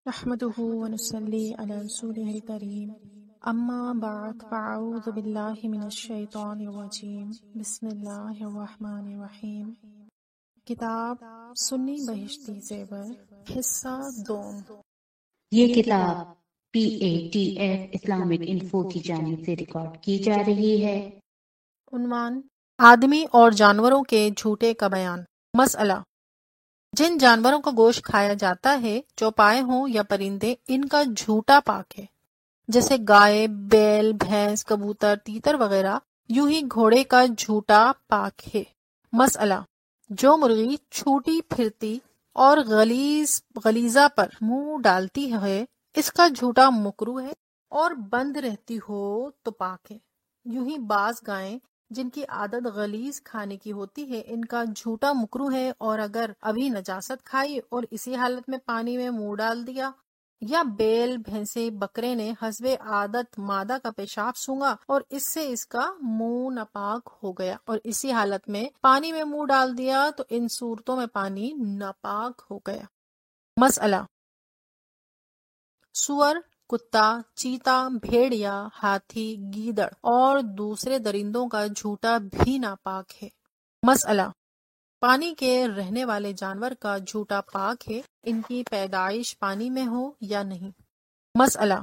نحمده ونصلي على رسوله الكريم اما بعد فاعوذ باللہ من الشیطان الرجیم بسم اللہ الرحمن الرحیم۔ کتاب سنی بہشتی زیور حصہ دوم۔ یہ کتاب PATF اسلامک انفو کی جانب سے ریکارڈ کی جا رہی ہے۔ عنوان: آدمی اور جانوروں کے جھوٹے کا بیان۔ مسئلہ: جن جانوروں کا گوشت کھایا جاتا ہے، چوپائے ہوں یا پرندے، ان کا جھوٹا پاک ہے، جیسے گائے، بیل، بھینس، کبوتر، تیتر وغیرہ۔ یوں ہی گھوڑے کا جھوٹا پاک ہے۔ مسئلہ: جو مرغی چھوٹی پھرتی اور غلیظہ پر منہ ڈالتی ہے، اس کا جھوٹا مکروہ ہے، اور بند رہتی ہو تو پاک ہے۔ یوں ہی بعض گائیں جن کی عادت غلیظ کھانے کی ہوتی ہے، ان کا جھوٹا مکروہ ہے، اور اگر ابھی نجاست کھائی اور اسی حالت میں پانی میں منہ ڈال دیا، یا بیل، بھینسے، بکرے نے حسب عادت مادہ کا پیشاب سونگھا اور اس سے اس کا منہ ناپاک ہو گیا اور اسی حالت میں پانی میں منہ ڈال دیا، تو ان صورتوں میں پانی ناپاک ہو گیا۔ مسئلہ: سور، کتا، چیتا، بھیڑیا، ہاتھی، گیدڑ اور دوسرے درندوں کا جھوٹا بھی ناپاک ہے۔ مسئلہ: پانی کے رہنے والے جانور کا جھوٹا پاک ہے، ان کی پیدائش پانی میں ہو یا نہیں۔ مسئلہ: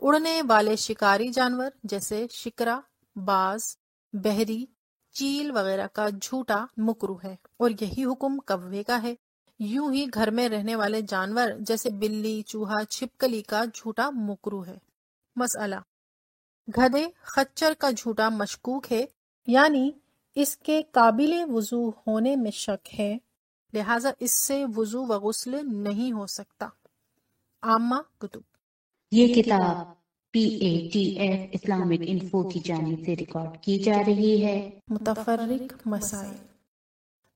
اڑنے والے شکاری جانور جیسے شکرا، باز، بحری، چیل وغیرہ کا جھوٹا مکروہ ہے، اور یہی حکم کوے کا ہے۔ یوں ہی گھر میں رہنے والے جانور جیسے بلی، چوہا، چھپکلی کا جھوٹا مکروہ ہے۔ مسئلہ: گدھے، خچر کا جھوٹا مشکوک ہے، یعنی اس کے قابل وضو ہونے میں شک ہے، لہٰذا اس سے وضو و غسل نہیں ہو سکتا۔ عامہ کتب۔ یہ کتاب PATF اسلامک انفو کی جانب سے ریکارڈ کی جا رہی ہے۔ متفرق مسائل۔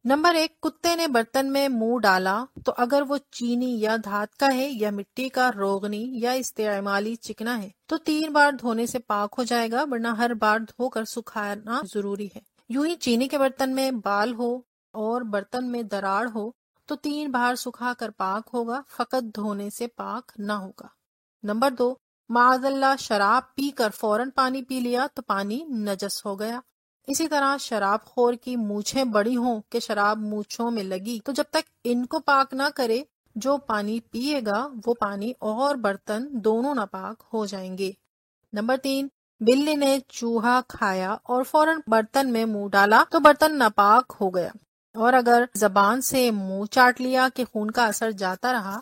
نمبر 1، کتے نے برتن میں منہ ڈالا تو اگر وہ چینی یا دھات کا ہے یا مٹی کا، روغنی یا استعمالی چکنا ہے تو 3 بار دھونے سے پاک ہو جائے گا، ورنہ ہر بار دھو کر سکھانا ضروری ہے۔ یوں ہی چینی کے برتن میں بال ہو اور برتن میں دراڑ ہو تو 3 بار سکھا کر پاک ہوگا، فقط دھونے سے پاک نہ ہوگا۔ نمبر 2، معاذ اللہ شراب پی کر فوراً پانی پی لیا تو پانی نجس ہو گیا۔ اسی طرح شراب خور کی مونچھیں بڑی ہوں کہ شراب مونچھوں میں لگی تو جب تک ان کو پاک نہ کرے، جو پانی پیے گا وہ پانی اور برتن دونوں ناپاک ہو جائیں گے۔ نمبر 3، بلی نے چوہا کھایا اور فوراً برتن میں منہ ڈالا تو برتن ناپاک ہو گیا، اور اگر زبان سے منہ چاٹ لیا کہ خون کا اثر جاتا رہا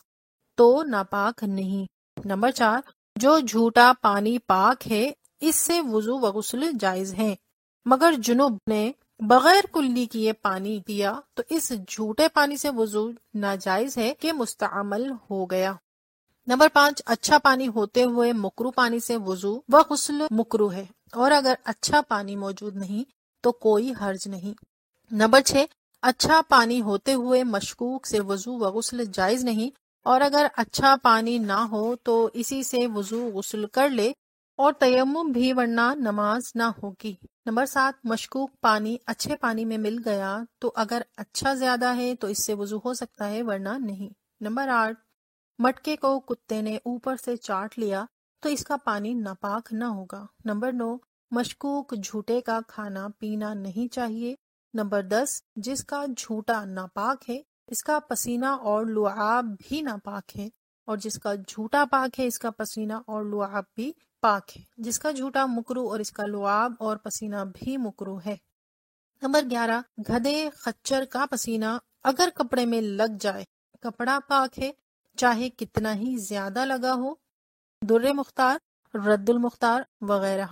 تو ناپاک نہیں۔ نمبر 4، جو جھوٹا پانی پاک ہے، اس سے وضو و غسل جائز ہیں، مگر جنوب نے بغیر کلی کیے پانی پیا تو اس جھوٹے پانی سے وضو ناجائز ہے کہ مستعمل ہو گیا۔ نمبر 5، اچھا پانی ہوتے ہوئے مکروہ پانی سے وضو و غسل مکروہ ہے، اور اگر اچھا پانی موجود نہیں تو کوئی حرج نہیں۔ نمبر 6، اچھا پانی ہوتے ہوئے مشکوک سے وضو و غسل جائز نہیں، اور اگر اچھا پانی نہ ہو تو اسی سے وضو غسل کر لے اور تیمم بھی، ورنہ نماز نہ ہوگی۔ نمبر 7، مشکوک پانی اچھے پانی میں مل گیا تو اگر اچھا زیادہ ہے تو اس سے وضو ہو سکتا ہے، ورنہ نہیں۔ نمبر 8، مٹکے کو کتے نے اوپر سے چاٹ لیا تو اس کا پانی ناپاک نہ ہوگا۔ نمبر 9، مشکوک جھوٹے کا کھانا پینا نہیں چاہیے۔ نمبر 10، جس کا جھوٹا ناپاک ہے، اس کا پسینہ اور لعاب بھی ناپاک ہے، اور جس کا جھوٹا پاک ہے، اس کا پسینہ اور لعاب بھی پاک ہے۔ جس کا جھوٹا مکروہ اور اس کا لعاب اور پسینہ بھی مکروہ ہے۔ نمبر 11، گدھے خچر کا پسینہ اگر کپڑے میں لگ جائے، کپڑا پاک ہے، چاہے کتنا ہی زیادہ لگا ہو۔ در مختار، رد المختار وغیرہ۔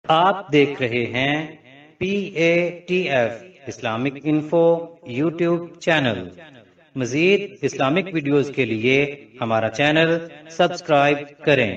آپ دیکھ رہے ہیں PATF Islamic info YouTube channel. مزید اسلامک ویڈیوز کے لیے ہمارا چینل سبسکرائب کریں۔